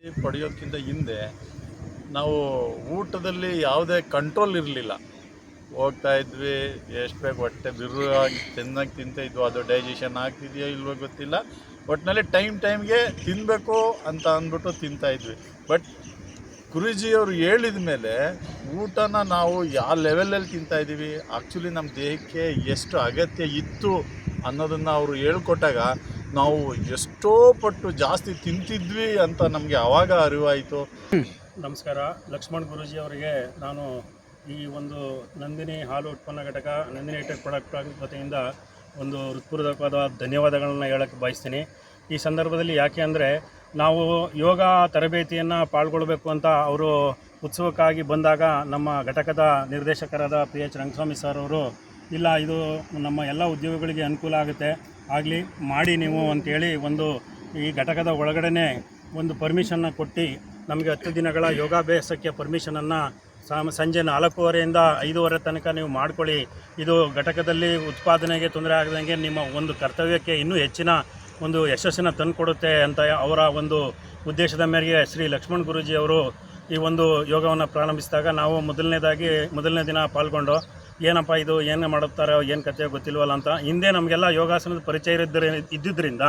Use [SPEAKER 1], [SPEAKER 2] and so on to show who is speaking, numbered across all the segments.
[SPEAKER 1] ಪಡೆಯೋದಕ್ಕಿಂತ ಹಿಂದೆ ನಾವು ಊಟದಲ್ಲಿ ಯಾವುದೇ ಕಂಟ್ರೋಲ್ ಇರಲಿಲ್ಲ. ಹೋಗ್ತಾ ಇದ್ವಿ, ಎಷ್ಟು ಬೇಕು ಹೊಟ್ಟೆ ಬಿರುವಾಗಿ ಚೆನ್ನಾಗಿ ತಿಂತಾಯಿದ್ವು. ಅದು ಡೈಜೆಷನ್ ಆಗ್ತಿದೆಯೋ ಇಲ್ವೋ ಗೊತ್ತಿಲ್ಲ. ಒಟ್ಟಿನಲ್ಲಿ ಟೈಮ್ಗೆ ತಿನ್ನಬೇಕು ಅಂತ ಅಂದ್ಬಿಟ್ಟು ತಿಂತಾಯಿದ್ವಿ. ಬಟ್ ಗುರೂಜಿಯವರು ಹೇಳಿದ ಮೇಲೆ ಊಟನ ನಾವು ಯಾವ ಲೆವೆಲಲ್ಲಿ ತಿಂತಾಯಿದ್ದೀವಿ, ಆ್ಯಕ್ಚುಲಿ ನಮ್ಮ ದೇಹಕ್ಕೆ ಎಷ್ಟು ಅಗತ್ಯ ಇತ್ತು ಅನ್ನೋದನ್ನು ಅವರು ಹೇಳ್ಕೊಟ್ಟಾಗ ನಾವು ಎಷ್ಟೋ ಪಟ್ಟು ಜಾಸ್ತಿ ತಿಂತಿದ್ವಿ ಅಂತ ನಮಗೆ ಆವಾಗ ಅರಿವಾಯಿತು.
[SPEAKER 2] ನಮಸ್ಕಾರ. ಲಕ್ಷ್ಮಣ್ ಗುರೂಜಿ ಅವರಿಗೆ ನಾನು ಈ ಒಂದು ನಂದಿನಿ ಹಾಲು ಉತ್ಪನ್ನ ಘಟಕ, ನಂದಿನಿ ಹೈಟೆಕ್ ಪ್ರಾಡಕ್ಟ್ ವತಿಯಿಂದ ಒಂದು ಹೃತ್ಪೂರ್ವಕವಾದ ಧನ್ಯವಾದಗಳನ್ನ ಹೇಳಕ್ಕೆ ಬಯಸ್ತೀನಿ. ಈ ಸಂದರ್ಭದಲ್ಲಿ ಯಾಕೆ ಅಂದರೆ, ನಾವು ಯೋಗ ತರಬೇತಿಯನ್ನು ಪಾಲ್ಗೊಳ್ಬೇಕು ಅಂತ ಅವರು ಉತ್ಸವಕ್ಕಾಗಿ ಬಂದಾಗ ನಮ್ಮ ಘಟಕದ ನಿರ್ದೇಶಕರಾದ PH ರಂಗಸ್ವಾಮಿ ಸರ್ ಅವರು, ಇಲ್ಲ ಇದು ನಮ್ಮ ಎಲ್ಲ ಉದ್ಯೋಗಿಗಳಿಗೆ ಅನುಕೂಲ ಆಗುತ್ತೆ, ಆಗಲಿ ಮಾಡಿ ನೀವು ಅಂತೇಳಿ ಈ ಘಟಕದ ಒಳಗಡೆ ಒಂದು ಪರ್ಮಿಷನ್ನ ಕೊಟ್ಟು ನಮಗೆ 10 ದಿನಗಳ ಯೋಗಾಭ್ಯಾಸಕ್ಕೆ ಪರ್ಮಿಷನನ್ನು ಸಂಜೆ 4:15ರಿಂದ 5:30 ತನಕ ನೀವು ಮಾಡ್ಕೊಳ್ಳಿ. ಇದು ಘಟಕದಲ್ಲಿ ಉತ್ಪಾದನೆಗೆ ತೊಂದರೆ ಆಗದಂಗೆ ನಿಮ್ಮ ಒಂದು ಕರ್ತವ್ಯಕ್ಕೆ ಇನ್ನೂ ಹೆಚ್ಚಿನ ಒಂದು ಯಶಸ್ಸನ್ನು ತಂದುಕೊಡುತ್ತೆ ಅಂತ ಅವರ ಒಂದು ಉದ್ದೇಶದ ಮೇರೆಗೆ ಶ್ರೀ ಲಕ್ಷ್ಮಣ್ ಗುರೂಜಿ ಅವರು ಈ ಒಂದು ಯೋಗವನ್ನು ಪ್ರಾರಂಭಿಸಿದಾಗ ನಾವು ಮೊದಲನೇ ದಿನ ಪಾಲ್ಗೊಂಡು, ಏನಪ್ಪ ಇದು ಏನು ಮಾಡುತ್ತಾರೋ ಏನು ಕಥೆ ಗೊತ್ತಿಲ್ವಲ್ಲ ಅಂತ. ಹಿಂದೆ ನಮಗೆಲ್ಲ ಯೋಗಾಸನದ ಪರಿಚಯ ಇದ್ದಿದ್ದರಿಂದ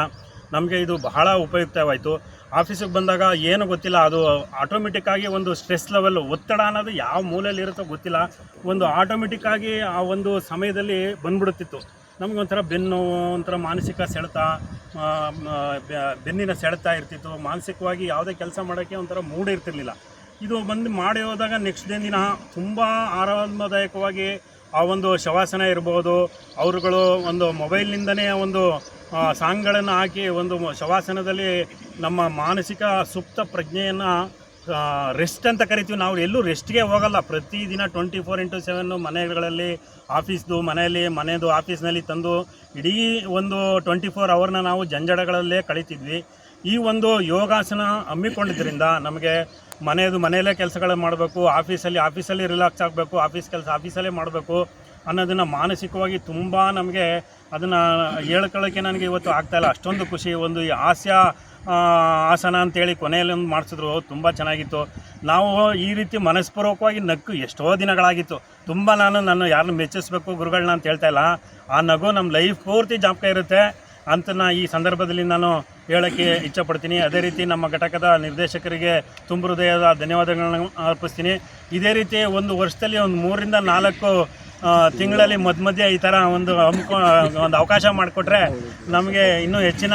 [SPEAKER 2] ನಮಗೆ ಇದು ಬಹಳ ಉಪಯುಕ್ತವಾಯಿತು. ಆಫೀಸಿಗೆ ಬಂದಾಗ ಏನು ಗೊತ್ತಿಲ್ಲ, ಅದು ಆಟೋಮೆಟಿಕ್ಕಾಗಿ ಒಂದು ಸ್ಟ್ರೆಸ್ ಲೆವೆಲ್, ಒತ್ತಡ ಅನ್ನೋದು ಯಾವ ಮೂಲೆಯಲ್ಲಿ ಇರುತ್ತೋ ಗೊತ್ತಿಲ್ಲ, ಒಂದು ಆಟೋಮೆಟಿಕ್ಕಾಗಿ ಆ ಒಂದು ಸಮಯದಲ್ಲಿ ಬಂದ್ಬಿಡುತ್ತಿತ್ತು. ನಮಗೊಂಥರ ಬೆನ್ನು, ಒಂಥರ ಮಾನಸಿಕ ಸೆಳೆತ, ಬೆನ್ನಿನ ಸೆಳೆತ ಇರ್ತಿತ್ತು. ಮಾನಸಿಕವಾಗಿ ಯಾವುದೇ ಕೆಲಸ ಮಾಡೋಕ್ಕೆ ಒಂಥರ ಮೂಡ್ ಇರ್ತಿರ್ಲಿಲ್ಲ. ಇದು ಮಾಡಿ ಹೋದಾಗ ನೆಕ್ಸ್ಟ್ ದಿನ ತುಂಬ ಆರಾಮದಾಯಕವಾಗಿ ಆ ಒಂದು ಶವಾಸನ ಇರ್ಬೋದು, ಅವರುಗಳು ಒಂದು ಮೊಬೈಲ್ನಿಂದನೇ ಒಂದು ಸಾಂಗ್ಗಳನ್ನು ಹಾಕಿ ಒಂದು ಶವಾಸನದಲ್ಲಿ ನಮ್ಮ ಮಾನಸಿಕ ಸುಪ್ತ ಪ್ರಜ್ಞೆಯನ್ನು ರೆಸ್ಟ್ ಅಂತ ಕರಿತೀವಿ. ನಾವು ಎಲ್ಲೂ ರೆಸ್ಟ್ಗೆ ಹೋಗಲ್ಲ. ಪ್ರತಿದಿನ 24x7 ಮನೆಗಳಲ್ಲಿ, ಮನೆಯದು ಆಫೀಸ್ನಲ್ಲಿ ತಂದು ಇಡೀ ಒಂದು 24 ಅವರ್ನ ನಾವು ಜಂಜಡಗಳಲ್ಲೇ ಕಳೀತಿದ್ವಿ. ಈ ಒಂದು ಯೋಗಾಸನ ಹಮ್ಮಿಕೊಂಡಿದ್ದರಿಂದ ನಮಗೆ ಮನೆಯಲ್ಲೇ ಕೆಲಸಗಳು ಮಾಡಬೇಕು, ಆಫೀಸಲ್ಲಿ ರಿಲ್ಯಾಕ್ಸ್ ಆಗಬೇಕು, ಆಫೀಸಲ್ಲೇ ಮಾಡಬೇಕು ಅನ್ನೋದನ್ನು ಮಾನಸಿಕವಾಗಿ ತುಂಬ ನಮಗೆ ಅದನ್ನು ಹೇಳ್ಕೊಳ್ಳೋಕ್ಕೆ ನನಗೆ ಇವತ್ತು ಆಗ್ತಾಯಿಲ್ಲ. ಅಷ್ಟೊಂದು ಖುಷಿ. ಒಂದು ಹಾಸ್ಯ ಆಸನ ಅಂತೇಳಿ ಕೊನೆಯಲ್ಲಿ ಒಂದು ಮಾಡಿಸಿದ್ರು, ತುಂಬ ಚೆನ್ನಾಗಿತ್ತು. ನಾವು ಈ ರೀತಿ ಮನಸ್ಪೂರ್ವಕವಾಗಿ ನಕ್ಕು ಎಷ್ಟೋ ದಿನಗಳಾಗಿತ್ತು. ತುಂಬ ನಾನು ಯಾರನ್ನು ಮೆಚ್ಚಿಸ್ಬೇಕು ಗುರುಗಳನ್ನ ಅಂತ ಹೇಳ್ತಾ ಇಲ್ಲ, ಆ ನಗು ನಮ್ಮ ಲೈಫ್ ಪೂರ್ತಿ ಜ್ಞಾಪಕ ಇರುತ್ತೆ ಅಂತ ಈ ಸಂದರ್ಭದಲ್ಲಿ ನಾನು ಹೇಳೋಕ್ಕೆ ಇಚ್ಛಪಡ್ತೀನಿ. ಅದೇ ರೀತಿ ನಮ್ಮ ಘಟಕದ ನಿರ್ದೇಶಕರಿಗೆ ತುಂಬ ಹೃದಯದ ಧನ್ಯವಾದಗಳನ್ನು ಅರ್ಪಿಸ್ತೀನಿ. ಇದೇ ರೀತಿ ಒಂದು ವರ್ಷದಲ್ಲಿ ಒಂದು 3ರಿಂದ 4 ತಿಂಗಳಲ್ಲಿ ಮಧ್ಯೆ ಈ ಥರ ಒಂದು ಅವಕಾಶ ಮಾಡಿಕೊಟ್ರೆ ನಮಗೆ ಇನ್ನೂ ಹೆಚ್ಚಿನ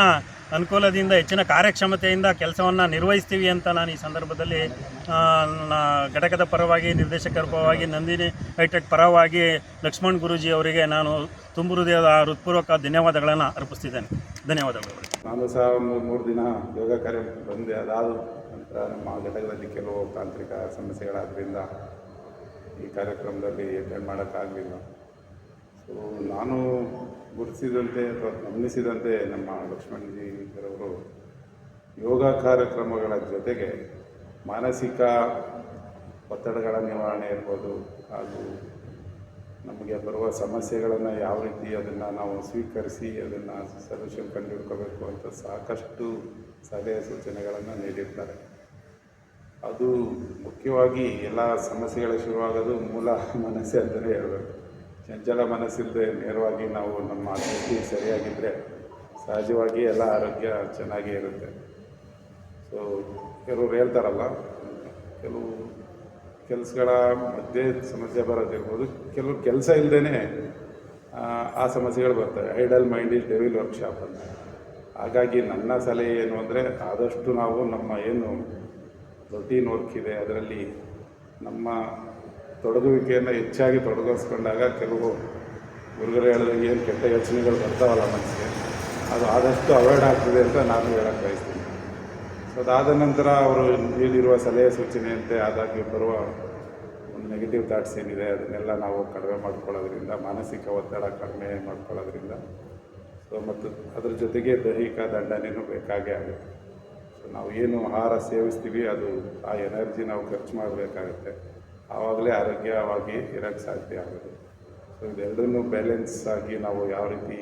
[SPEAKER 2] ಅನುಕೂಲದಿಂದ, ಹೆಚ್ಚಿನ ಕಾರ್ಯಕ್ಷಮತೆಯಿಂದ ಕೆಲಸವನ್ನು ನಿರ್ವಹಿಸ್ತೀವಿ ಅಂತ ನಾನು ಈ ಸಂದರ್ಭದಲ್ಲಿ ಘಟಕದ ಪರವಾಗಿ, ನಿರ್ದೇಶಕರ ಪರವಾಗಿ, ನಂದಿನಿ ಹೈಟೆಕ್ ಪರವಾಗಿ ಲಕ್ಷ್ಮಣ್ ಗುರೂಜಿ ಅವರಿಗೆ ನಾನು ತುಂಬ ಹೃತ್ಪೂರ್ವಕ ಧನ್ಯವಾದಗಳನ್ನು ಅರ್ಪಿಸ್ತಿದ್ದೇನೆ. ಧನ್ಯವಾದಗಳು.
[SPEAKER 3] ನಾನು ಸಹ 3 ದಿನ ಯೋಗ ಕಾರ್ಯ ಬಂದೆ. ಅದಾದ ನಂತರ ನಮ್ಮ ಘಟಕದಲ್ಲಿ ಕೆಲವು ತಾಂತ್ರಿಕ ಸಮಸ್ಯೆಗಳಾದ್ದರಿಂದ ಈ ಕಾರ್ಯಕ್ರಮದಲ್ಲಿ ಅಟೆಂಡ್ ಮಾಡೋಕ್ಕಾಗಲಿಲ್ಲ. ಸೊ ನಾನು ಗುರುತಿಸಿದಂತೆ ಅಥವಾ ಗಮನಿಸಿದಂತೆ ನಮ್ಮ ಲಕ್ಷ್ಮಣಜಿರವರು ಯೋಗ ಕಾರ್ಯಕ್ರಮಗಳ ಜೊತೆಗೆ ಮಾನಸಿಕ ಒತ್ತಡಗಳ ನಿವಾರಣೆ ಇರ್ಬೋದು, ಹಾಗೂ ನಮಗೆ ಬರುವ ಸಮಸ್ಯೆಗಳನ್ನು ಯಾವ ರೀತಿ ಅದನ್ನು ನಾವು ಸ್ವೀಕರಿಸಿ ಅದನ್ನು ಸೊಲ್ಯೂಷನ್ ಕಂಡುಹಿಡ್ಕೋಬೇಕು ಅಂತ ಸಾಕಷ್ಟು ಸಲಹೆ ಸೂಚನೆಗಳನ್ನು ನೀಡಿರ್ತಾರೆ. ಅದು ಮುಖ್ಯವಾಗಿ ಎಲ್ಲ ಸಮಸ್ಯೆಗಳ ಶುರುವಾಗೋದು ಮೂಲ ಮನಸ್ಸೇ ಅಂತಲೇ ಹೇಳಬೇಕು. ಚಂಚಲ ಮನಸ್ಸಿಲ್ಲದೆ ನೇರವಾಗಿ ನಾವು ನಮ್ಮ ದೃಷ್ಟಿ ಸರಿಯಾಗಿದ್ದರೆ ಸಹಜವಾಗಿ ಎಲ್ಲ ಆರೋಗ್ಯ ಚೆನ್ನಾಗೇ ಇರುತ್ತೆ. ಸೊ ಕೆಲವರು ಹೇಳ್ತಾರಲ್ಲ, ಕೆಲವು ಕೆಲಸಗಳ ಮಧ್ಯೆ ಸಮಸ್ಯೆ ಬರೋದಿರ್ಬೋದು, ಕೆಲವು ಕೆಲಸ ಇಲ್ಲದೇ ಆ ಸಮಸ್ಯೆಗಳು ಬರ್ತವೆ. Idle mind is devil workshop ಅಂತ. ಹಾಗಾಗಿ ನನ್ನ ಸಲಹೆ ಏನು ಅಂದರೆ, ಆದಷ್ಟು ನಾವು ನಮ್ಮ ಏನು ರೊಟೀನ್ ವರ್ಕ್ ಇದೆ ಅದರಲ್ಲಿ ನಮ್ಮ ತೊಡಗುವಿಕೆಯನ್ನು ಹೆಚ್ಚಾಗಿ ತೊಡಗಿಸ್ಕೊಂಡಾಗ ಕೆಲವು ಗುರುಗಳು ಹೇಳಿದಾಗ ಏನು ಕೆಟ್ಟ ಯೋಚನೆಗಳು ಬರ್ತಾವಲ್ಲ ಮನಸ್ಸಿಗೆ, ಅದು ಆದಷ್ಟು ಅವಾಯ್ಡ್ ಆಗ್ತದೆ ಅಂತ ನಾನು ಹೇಳಕ್ಕೆ ಬಯಸ್ತೀನಿ. ಸೊ ಅದಾದ ನಂತರ ಅವರು ನೀಡಿರುವ ಸಲಹೆ ಸೂಚನೆಯಂತೆ ಆದಾಗಿ ಬರುವ ಒಂದು ನೆಗೆಟಿವ್ ಥಾಟ್ಸ್ ಏನಿದೆ ಅದನ್ನೆಲ್ಲ ನಾವು ಕಡಿಮೆ ಮಾಡ್ಕೊಳ್ಳೋದ್ರಿಂದ, ಮಾನಸಿಕ ಒತ್ತಡ ಕಡಿಮೆ ಮಾಡ್ಕೊಳ್ಳೋದ್ರಿಂದ, ಸೊ ಮತ್ತು ಅದ್ರ ಜೊತೆಗೆ ದೈಹಿಕ ದಂಡನೆಯೂ ಬೇಕಾಗೇ ಆಗುತ್ತೆ. ಸೊ ನಾವು ಏನು ಆಹಾರ ಸೇವಿಸ್ತೀವಿ ಅದು ಆ ಎನರ್ಜಿ ನಾವು ಖರ್ಚು ಮಾಡಬೇಕಾಗತ್ತೆ. ಆವಾಗಲೇ ಆರೋಗ್ಯವಾಗಿ ಇರೋಕ್ಕೆ ಸಾಧ್ಯ ಆಗೋದು. ಸೊ ಇದೆರಡನ್ನೂ ಬ್ಯಾಲೆನ್ಸ್ ಆಗಿ ನಾವು ಯಾವ ರೀತಿ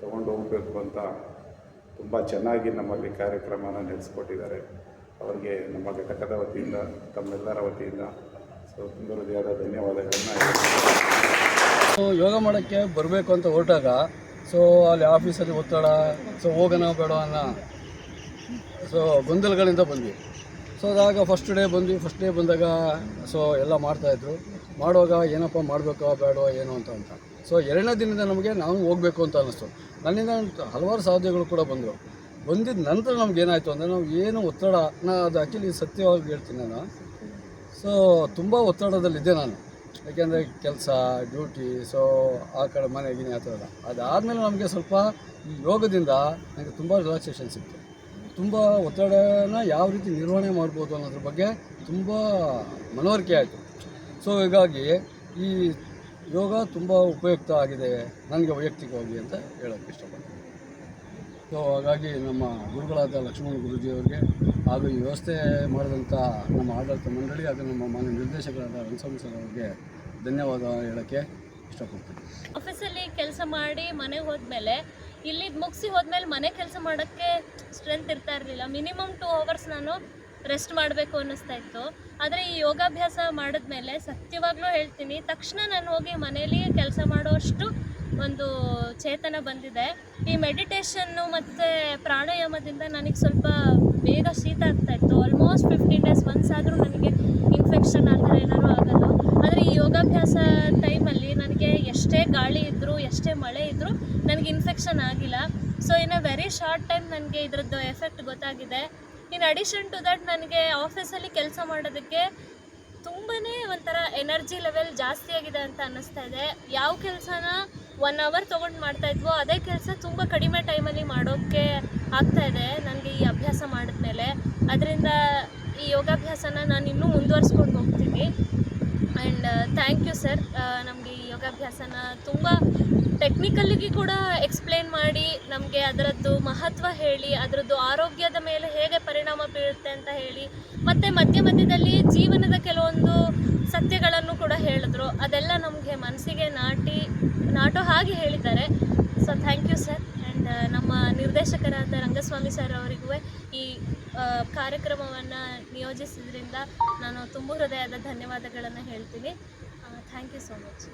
[SPEAKER 3] ತೊಗೊಂಡು ಹೋಗಬೇಕು ಅಂತ ತುಂಬ ಚೆನ್ನಾಗಿ ನಮ್ಮಲ್ಲಿ ಕಾರ್ಯಕ್ರಮನ ನಡೆಸ್ಕೊಟ್ಟಿದ್ದಾರೆ. ಅವರಿಗೆ ನಮ್ಮ ಘಟಕದ ವತಿಯಿಂದ ತಮ್ಮೆಲ್ಲರ ವತಿಯಿಂದ ಸೊ ತುಂಬ ಹೃದಯದ ಧನ್ಯವಾದಗಳನ್ನು ಹೇಳ್ತೀನಿ.
[SPEAKER 4] ಯೋಗ ಮಾಡೋಕ್ಕೆ ಬರಬೇಕು ಅಂತ ಹೊರಟಾಗ ಸೊ ಅಲ್ಲಿ ಆಫೀಸಲ್ಲಿ ಒತ್ತಡ, ಸೊ ಹೋಗೋಣ ಬೇಡ ಅನ್ನೋ ಸೊ ಗೊಂದಲಗಳಿಂದ ಬಂದ್ವಿ. ಸೊ ಅದಾಗ ಫಸ್ಟ್ ಡೇ ಬಂದಾಗ ಸೊ ಎಲ್ಲ ಮಾಡ್ತಾಯಿದ್ರು. ಮಾಡುವಾಗ ಏನಪ್ಪ ಮಾಡಬೇಕೋ ಬೇಡೋ ಏನೋ ಅಂತ ಸೊ ಎರಡನೇ ದಿನದಿಂದ ನಮಗೆ ನಾವು ಹೋಗಬೇಕು ಅಂತ ಅನ್ನಿಸ್ತು. ನನ್ನಿಂದ ಹಲವಾರು ಸಾಧ್ಯಗಳು ಕೂಡ ಬಂದಿದ್ದ ನಂತರ ನಮಗೇನಾಯಿತು ಅಂದರೆ ನಾವು ಏನು ಒತ್ತಡ, ಅದು ಆ್ಯಕ್ಚುಲಿ ಸತ್ಯವಾಗಿ ಹೇಳ್ತೀನಿ ನಾನು. ಸೊ ತುಂಬ ಒತ್ತಡದಲ್ಲಿದ್ದೆ ನಾನು, ಯಾಕೆಂದರೆ ಕೆಲಸ, ಡ್ಯೂಟಿ, ಸೊ ಆ ಕಡೆ ಮನೆಗಿನೇ ಆ ಥರ. ಅದಾದಮೇಲೆ ನಮಗೆ ಸ್ವಲ್ಪ ಈ ಯೋಗದಿಂದ ನನಗೆ ತುಂಬ ರಿಲ್ಯಾಕ್ಸೇಷನ್ ಸಿಕ್ತು. ತುಂಬ ಒತ್ತಡನ ಯಾವ ರೀತಿ ನಿರ್ವಹಣೆ ಮಾಡ್ಬೋದು ಅನ್ನೋದ್ರ ಬಗ್ಗೆ ತುಂಬ ಮನವರಿಕೆ ಆಯಿತು. ಸೊ ಹೀಗಾಗಿ ಈ ಯೋಗ ತುಂಬ ಉಪಯುಕ್ತ ಆಗಿದೆ ನನಗೆ ವೈಯಕ್ತಿಕವಾಗಿ ಅಂತ ಹೇಳೋಕ್ಕೆ ಇಷ್ಟಪಡ್ತೀನಿ. ಸೊ ಹಾಗಾಗಿ ನಮ್ಮ ಗುರುಗಳಾದ ಲಕ್ಷ್ಮಣ ಗುರೂಜಿಯವರಿಗೆ ಹಾಗೂ ಈ ವ್ಯವಸ್ಥೆ ಮಾಡಿದಂಥ ನಮ್ಮ ಆಡಳಿತ ಮಂಡಳಿ ಹಾಗೂ ನಮ್ಮ ಮಾನ್ಯ ನಿರ್ದೇಶಕರಾದ ರಂಗಸ್ವಾಮಿ ಸರ್ ಅವರಿಗೆ ಧನ್ಯವಾದ ಹೇಳೋಕ್ಕೆ ಇಷ್ಟಪಡ್ತೀನಿ.
[SPEAKER 5] ಆಫೀಸಲ್ಲಿ ಕೆಲಸ ಮಾಡಿ ಮನೆಗೆ ಹೋದ್ಮೇಲೆ ಇಲ್ಲಿದ್ದು ಮುಗಿಸಿ ಹೋದ್ಮೇಲೆ ಮನೆ ಕೆಲಸ ಮಾಡೋಕ್ಕೆ ಸ್ಟ್ರೆಂತ್ ಇರ್ತಾ ಇರಲಿಲ್ಲ. ಮಿನಿಮಮ್ 2 ಅವರ್ಸ್ ನಾನು ರೆಸ್ಟ್ ಮಾಡಬೇಕು ಅನ್ನಿಸ್ತಾ ಇತ್ತು. ಆದರೆ ಈ ಯೋಗಾಭ್ಯಾಸ ಮಾಡಿದ್ಮೇಲೆ ಸತ್ಯವಾಗ್ಲೂ ಹೇಳ್ತೀನಿ, ತಕ್ಷಣ ನಾನು ಹೋಗಿ ಮನೇಲಿ ಕೆಲಸ ಮಾಡೋಷ್ಟು ಒಂದು ಚೇತನ ಬಂದಿದೆ. ಈ ಮೆಡಿಟೇಷನ್ನು ಮತ್ತು ಪ್ರಾಣಾಯಾಮದಿಂದ ನನಗೆ ಸ್ವಲ್ಪ ಬೇಗ ಶೀತ ಆಗ್ತಾಯಿತ್ತು. ಆಲ್ಮೋಸ್ಟ್ 15 ಡೇಸ್ ಆದರೂ ನನಗೆ ಇನ್ಫೆಕ್ಷನ್ ಆ ಥರ ಏನಾದ್ರು ಆಗೋದು. ಆದರೆ ಈ ಯೋಗಾಭ್ಯಾಸ ಟೈಮಲ್ಲಿ ನನಗೆ ಎಷ್ಟೇ ಗಾಳಿ ಇದ್ದರೂ, ಎಷ್ಟೇ ಮಳೆ ಇದ್ದರೂ ನನಗೆ ಇನ್ಫೆಕ್ಷನ್ ಆಗಿಲ್ಲ. So in a very short time ನನಗೆ ಇದರದ್ದು ಎಫೆಕ್ಟ್ ಗೊತ್ತಾಗಿದೆ. ಇನ್ ಅಡಿಷನ್ ಟು ದಟ್ ನನಗೆ ಆಫೀಸಲ್ಲಿ ಕೆಲಸ ಮಾಡೋದಕ್ಕೆ ತುಂಬಾ ಒಂಥರ ಎನರ್ಜಿ ಲೆವೆಲ್ ಜಾಸ್ತಿ ಆಗಿದೆ ಅಂತ ಅನ್ನಿಸ್ತಾ ಇದೆ. ಯಾವ ಕೆಲಸನ 1 ಅವರ್ ತೊಗೊಂಡು ಮಾಡ್ತಾಯಿದ್ವೋ ಅದೇ ಕೆಲಸ ತುಂಬ ಕಡಿಮೆ ಟೈಮಲ್ಲಿ ಮಾಡೋಕ್ಕೆ ಆಗ್ತಾಯಿದೆ ನನಗೆ ಈ ಅಭ್ಯಾಸ ಮಾಡಿದ್ಮೇಲೆ. ಅದರಿಂದ ಈ ಯೋಗಾಭ್ಯಾಸನ ನಾನು ಇನ್ನೂ ಮುಂದುವರಿಸ್ಕೊಂಡು ಹೋಗ್ತೀನಿ. ಆ್ಯಂಡ್ ಥ್ಯಾಂಕ್ ಯು ಸರ್, ನಮಗೆ ಈ ಯೋಗಾಭ್ಯಾಸನ ತುಂಬ ಟೆಕ್ನಿಕಲ್ಲಿಗೆ ಕೂಡ ಎಕ್ಸ್ಪ್ಲೇನ್ ಮಾಡಿ ನಮಗೆ ಅದರದ್ದು ಮಹತ್ವ ಹೇಳಿ, ಅದರದ್ದು ಆರೋಗ್ಯದ ಮೇಲೆ ಹೇಗೆ ಪರಿಣಾಮ ಬೀರುತ್ತೆ ಅಂತ ಹೇಳಿ, ಮತ್ತು ಮಧ್ಯದಲ್ಲಿ ಜೀವನದ ಕೆಲವೊಂದು ಸತ್ಯಗಳನ್ನು ಕೂಡ ಹೇಳಿದ್ರು. ಅದೆಲ್ಲ ನಮಗೆ ಮನಸ್ಸಿಗೆ ನಾಟೋ ಹಾಗೆ ಹೇಳಿದ್ದಾರೆ. So thank you sir. And ನಮ್ಮ ನಿರ್ದೇಶಕರಾದ ರಂಗಸ್ವಾಮಿ ಸರ್ ಅವರಿಗೂ ಈ ಕಾರ್ಯಕ್ರಮವನ್ನು ನಿಯೋಜಿಸಿದ್ರಿಂದ ನಾನು ತುಂಬ ಹೃದಯದ ಧನ್ಯವಾದಗಳನ್ನು ಹೇಳ್ತೀನಿ. Thank you so much.